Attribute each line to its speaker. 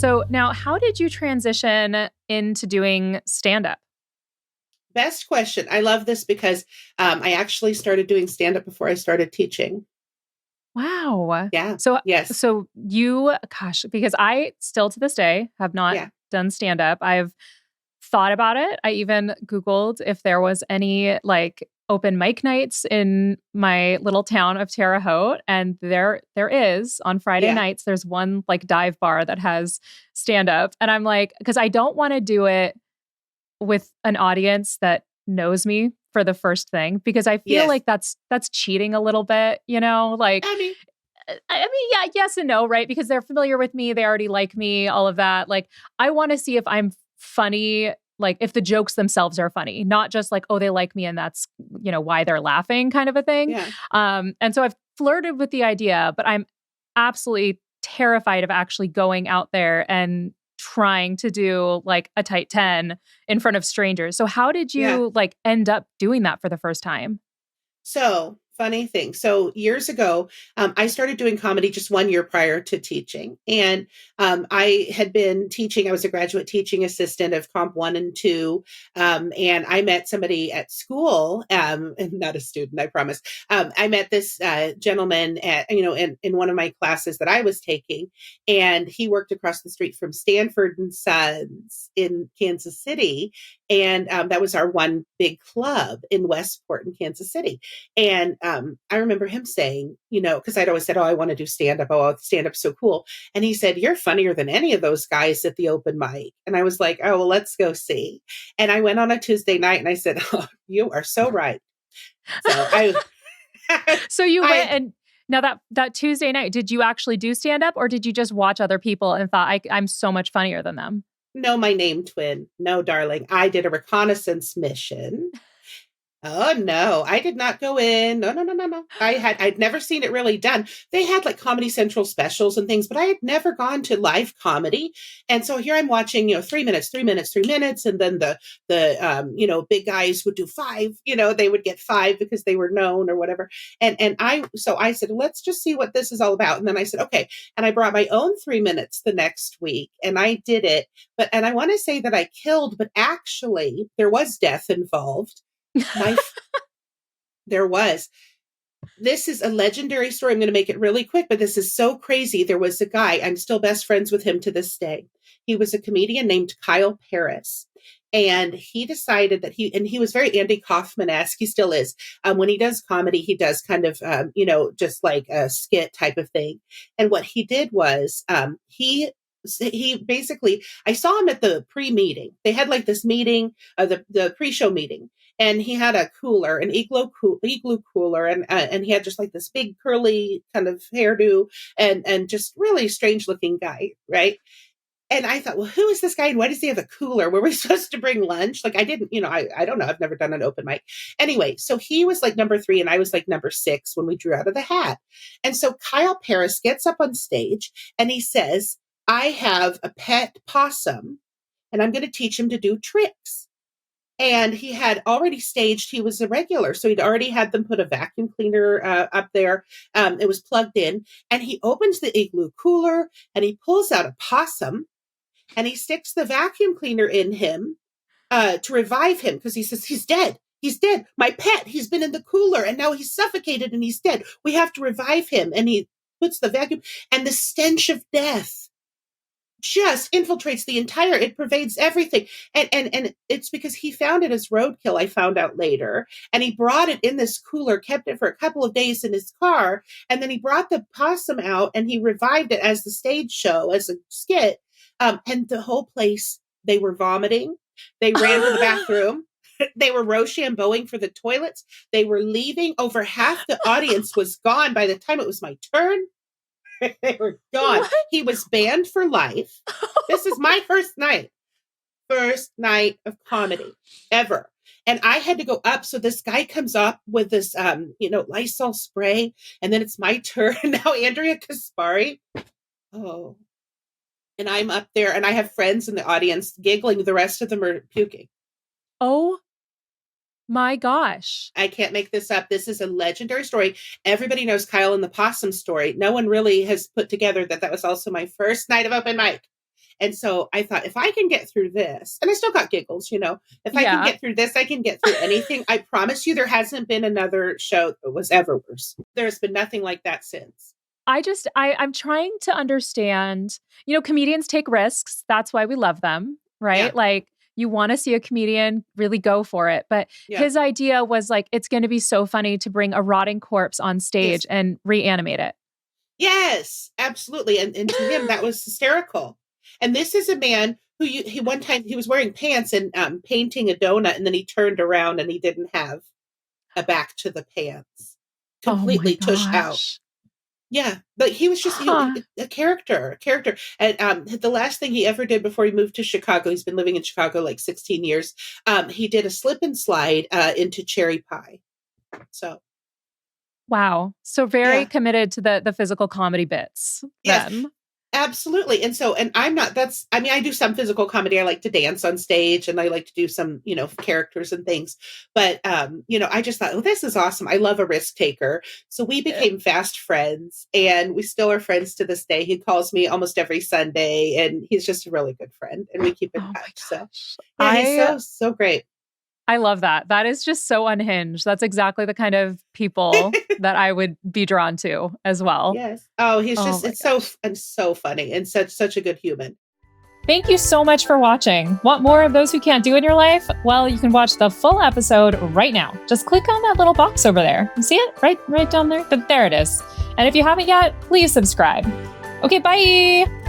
Speaker 1: So now, how did you transition into doing stand-up?
Speaker 2: Best question. I love this because I actually started doing stand up before I started teaching.
Speaker 1: Wow.
Speaker 2: Yeah.
Speaker 1: So
Speaker 2: Yes.
Speaker 1: so you gosh, because I still to this day have not
Speaker 2: Yeah.
Speaker 1: done stand up. I've thought about it. I even Googled if there was any like open mic nights in my little town of Terre Haute. And there is on Friday
Speaker 2: Yeah.
Speaker 1: nights, there's one like dive bar that has stand up. And I'm like, because I don't want to do it with an audience that knows me for the first thing because I feel
Speaker 2: Yes.
Speaker 1: like that's cheating a little bit, you know? Like
Speaker 2: I mean,
Speaker 1: I mean, yeah, yes and no, right? Because they're familiar with me, they already like me, all of that. Like I want to see if I'm funny, like if the jokes themselves are funny, not just like, oh, they like me and that's, why they're laughing kind of a thing.
Speaker 2: yeah.
Speaker 1: And so I've flirted with the idea, but I'm absolutely terrified of actually going out there and trying to do like a tight 10 in front of strangers. So how did
Speaker 2: Yeah.
Speaker 1: you like end up doing that for the first time?
Speaker 2: So, funny thing. So, years ago, I started doing comedy just 1 year prior to teaching. And I had been teaching, I was a graduate teaching assistant of Comp 1 and 2. And I met somebody at school, and not a student, I promise. I met this gentleman in one of my classes that I was taking. And he worked across the street from Stanford and Sons in Kansas City. And that was our one big club in Westport in Kansas City. And I remember him saying, because I'd always said, oh, I want to do stand up. Oh, stand up's so cool. And he said, you're funnier than any of those guys at the open mic. And I was like, oh, well, let's go see. And I went on a Tuesday night and I said, oh, you are so right. So
Speaker 1: So you went
Speaker 2: I
Speaker 1: and now that Tuesday night, did you actually do stand up or did you just watch other people and thought I'm so much funnier than them?
Speaker 2: know my name twin. No, darling. I did a reconnaissance mission. Oh no, I did not go in. No, no, no, no, no. I'd never seen it really done. They had like Comedy Central specials and things, but I had never gone to live comedy. And so here I'm watching, 3 minutes, 3 minutes, 3 minutes, and then the big guys would do five. They would get five because they were known or whatever. So I said, let's just see what this is all about. And then I said, okay. And I brought my own 3 minutes the next week, and I did it. And I want to say that I killed, but actually there was death involved. My There was. This is a legendary story. I'm going to make it really quick, but this is so crazy. There was a guy, I'm still best friends with him to this day. He was a comedian named Kyle Paris. And he decided that he was very Andy Kaufman-esque. He still is. When he does comedy, he does kind of, just like a skit type of thing. And what he did was he basically, I saw him at the pre-meeting. They had like this meeting, the pre-show meeting, and he had a cooler, an igloo cooler, and he had just like this big curly kind of hairdo, and just really strange looking guy, right? And I thought, well, who is this guy, and why does he have a cooler? Were we supposed to bring lunch? Like I didn't, I don't know. I've never done an open mic. Anyway, so he was like number 3, and I was like number 6 when we drew out of the hat. And so Kyle Paris gets up on stage and he says, I have a pet possum, and I'm going to teach him to do tricks. And he had already staged, he was a regular. So he'd already had them put a vacuum cleaner up there. It was plugged in. And he opens the igloo cooler and he pulls out a possum and he sticks the vacuum cleaner in him to revive him because he says, he's dead. He's dead. My pet, he's been in the cooler and now he's suffocated and he's dead. We have to revive him. And he puts the vacuum, and the stench of death just infiltrates the entire, it pervades everything. And it's because he found it as roadkill, I found out later. And he brought it in this cooler, kept it for a couple of days in his car, and then he brought the possum out and he revived it as the stage show, as a skit. And the whole place, they were vomiting. They ran to the bathroom. They were Rochambeauing for the toilets. They were leaving. Over half the audience was gone by the time it was my turn. They were gone.
Speaker 1: What?
Speaker 2: He was banned for life. This is my first night of comedy ever. And I had to go up. So this guy comes up with this, Lysol spray. And then it's my turn. Now, Andrea Caspari. Oh. And I'm up there and I have friends in the audience giggling. The rest of them are puking.
Speaker 1: Oh my gosh.
Speaker 2: I can't make this up. This is a legendary story. Everybody knows Kyle and the Possum story. No one really has put together that was also my first night of open mic. And so I thought, if I can get through this, and I still got giggles, if I can
Speaker 1: Yeah.
Speaker 2: get through this, I can get through anything. I promise you, there hasn't been another show that was ever worse. There's been nothing like that since.
Speaker 1: I'm trying to understand, comedians take risks. That's why we love them, right?
Speaker 2: Yeah.
Speaker 1: Like, you want to see a comedian really go for it. But
Speaker 2: Yeah.
Speaker 1: his idea was like, it's going to be so funny to bring a rotting corpse on stage
Speaker 2: Yes.
Speaker 1: and reanimate it.
Speaker 2: Yes, absolutely. And to him, that was hysterical. And this is a man who he one time he was wearing pants and painting a donut, and then he turned around and he didn't have a back to the pants,
Speaker 1: Oh my
Speaker 2: completely tushed out.
Speaker 1: gosh.
Speaker 2: Yeah, but he was just a character. And the last thing he ever did before he moved to Chicago, he's been living in Chicago like 16 years. He did a slip and slide into cherry pie. So.
Speaker 1: Wow. So very committed to the physical comedy bits.
Speaker 2: Yes,
Speaker 1: Then.
Speaker 2: absolutely. And I do some physical comedy. I like to dance on stage and I like to do some, characters and things. But, I just thought, oh, this is awesome. I love a risk taker. So we became fast friends and we still are friends to this day. He calls me almost every Sunday and he's just a really good friend and we keep in touch. So yeah, he's so great.
Speaker 1: I love that. That is just so unhinged. That's exactly the kind of people that I would be drawn to as well.
Speaker 2: Yes. Oh, it's so funny and such a good human.
Speaker 1: Thank you so much for watching. Want more of Those Who Can't Do in your life? Well, you can watch the full episode right now. Just click on that little box over there. You see it? Right down there? There it is. And if you haven't yet, please subscribe. Okay, bye.